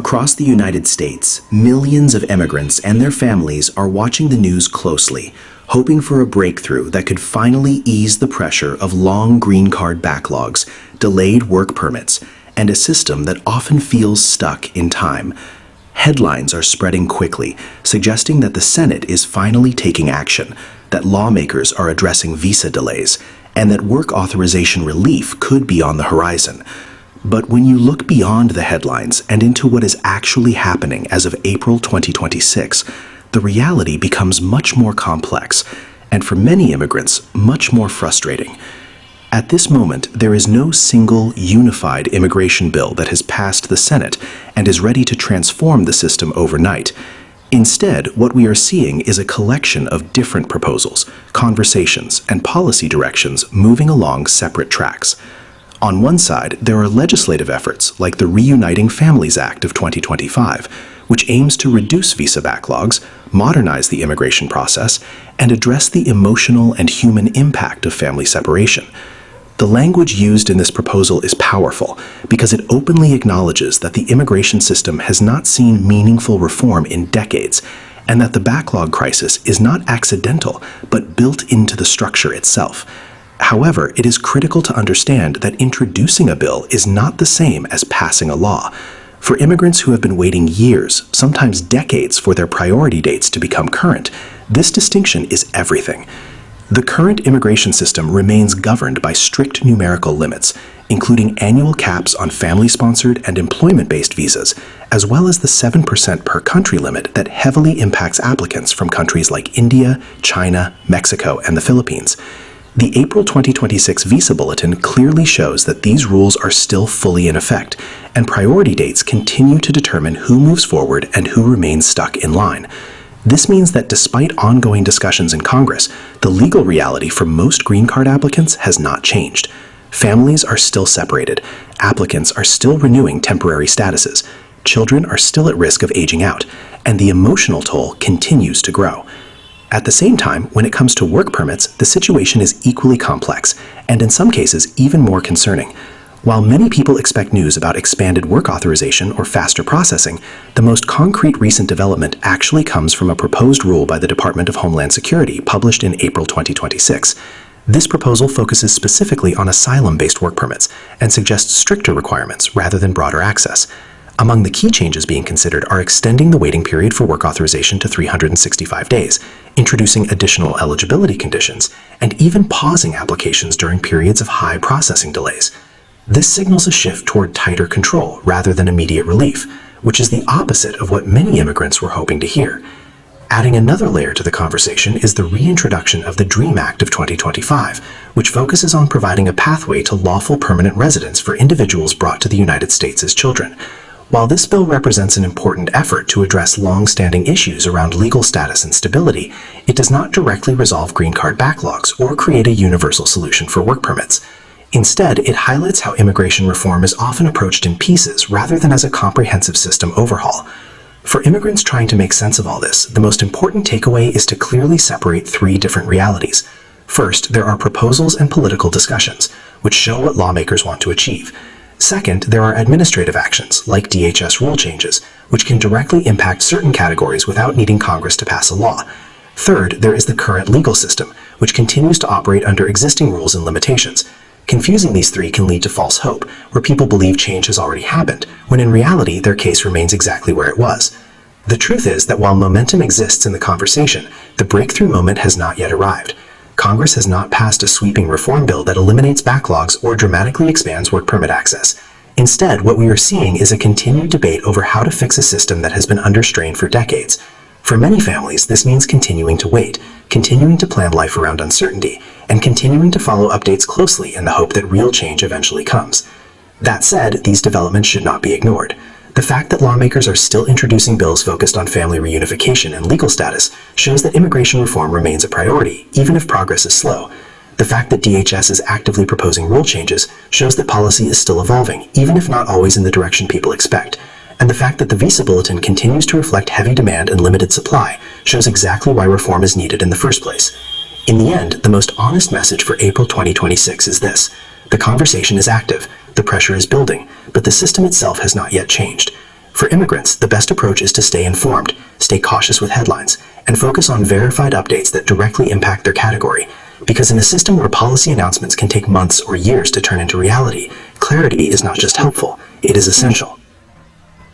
Across the United States, millions of immigrants and their families are watching the news closely, hoping for a breakthrough that could finally ease the pressure of long green card backlogs, delayed work permits, and a system that often feels stuck in time. Headlines are spreading quickly, suggesting that the Senate is finally taking action, that lawmakers are addressing visa delays, and that work authorization relief could be on the horizon. But when you look beyond the headlines and into what is actually happening as of April 2026, the reality becomes much more complex, and for many immigrants, much more frustrating. At this moment, there is no single, unified immigration bill that has passed the Senate and is ready to transform the system overnight. Instead, what we are seeing is a collection of different proposals, conversations, and policy directions moving along separate tracks. On one side, there are legislative efforts like the Reuniting Families Act of 2025, which aims to reduce visa backlogs, modernize the immigration process, and address the emotional and human impact of family separation. The language used in this proposal is powerful because it openly acknowledges that the immigration system has not seen meaningful reform in decades, and that the backlog crisis is not accidental but built into the structure itself. However, it is critical to understand that introducing a bill is not the same as passing a law. For immigrants who have been waiting years, sometimes decades, for their priority dates to become current, this distinction is everything. The current immigration system remains governed by strict numerical limits, including annual caps on family-sponsored and employment-based visas, as well as the 7% per country limit that heavily impacts applicants from countries like India, China, Mexico, and the Philippines. The April 2026 Visa Bulletin clearly shows that these rules are still fully in effect, and priority dates continue to determine who moves forward and who remains stuck in line. This means that despite ongoing discussions in Congress, the legal reality for most green card applicants has not changed. Families are still separated, applicants are still renewing temporary statuses, children are still at risk of aging out, and the emotional toll continues to grow. At the same time, when it comes to work permits, the situation is equally complex, and in some cases even more concerning. While many people expect news about expanded work authorization or faster processing, the most concrete recent development actually comes from a proposed rule by the Department of Homeland Security published in April 2026. This proposal focuses specifically on asylum-based work permits and suggests stricter requirements rather than broader access. Among the key changes being considered are extending the waiting period for work authorization to 365 days, introducing additional eligibility conditions, and even pausing applications during periods of high processing delays. This signals a shift toward tighter control rather than immediate relief, which is the opposite of what many immigrants were hoping to hear. Adding another layer to the conversation is the reintroduction of the DREAM Act of 2025, which focuses on providing a pathway to lawful permanent residence for individuals brought to the United States as children. While this bill represents an important effort to address long-standing issues around legal status and stability, it does not directly resolve green card backlogs or create a universal solution for work permits. Instead, it highlights how immigration reform is often approached in pieces rather than as a comprehensive system overhaul. For immigrants trying to make sense of all this, the most important takeaway is to clearly separate three different realities. First, there are proposals and political discussions, which show what lawmakers want to achieve. Second, there are administrative actions, like DHS rule changes, which can directly impact certain categories without needing Congress to pass a law. Third, there is the current legal system, which continues to operate under existing rules and limitations. Confusing these three can lead to false hope, where people believe change has already happened, when in reality their case remains exactly where it was. The truth is that while momentum exists in the conversation, the breakthrough moment has not yet arrived. Congress has not passed a sweeping reform bill that eliminates backlogs or dramatically expands work permit access. Instead, what we are seeing is a continued debate over how to fix a system that has been under strain for decades. For many families, this means continuing to wait, continuing to plan life around uncertainty, and continuing to follow updates closely in the hope that real change eventually comes. That said, these developments should not be ignored. The fact that lawmakers are still introducing bills focused on family reunification and legal status shows that immigration reform remains a priority, even if progress is slow. The fact that DHS is actively proposing rule changes shows that policy is still evolving, even if not always in the direction people expect. And the fact that the Visa Bulletin continues to reflect heavy demand and limited supply shows exactly why reform is needed in the first place. In the end, the most honest message for April 2026 is this: the conversation is active, the pressure is building, but the system itself has not yet changed. For immigrants, the best approach is to stay informed, stay cautious with headlines, and focus on verified updates that directly impact their category. Because in a system where policy announcements can take months or years to turn into reality, clarity is not just helpful, it is essential.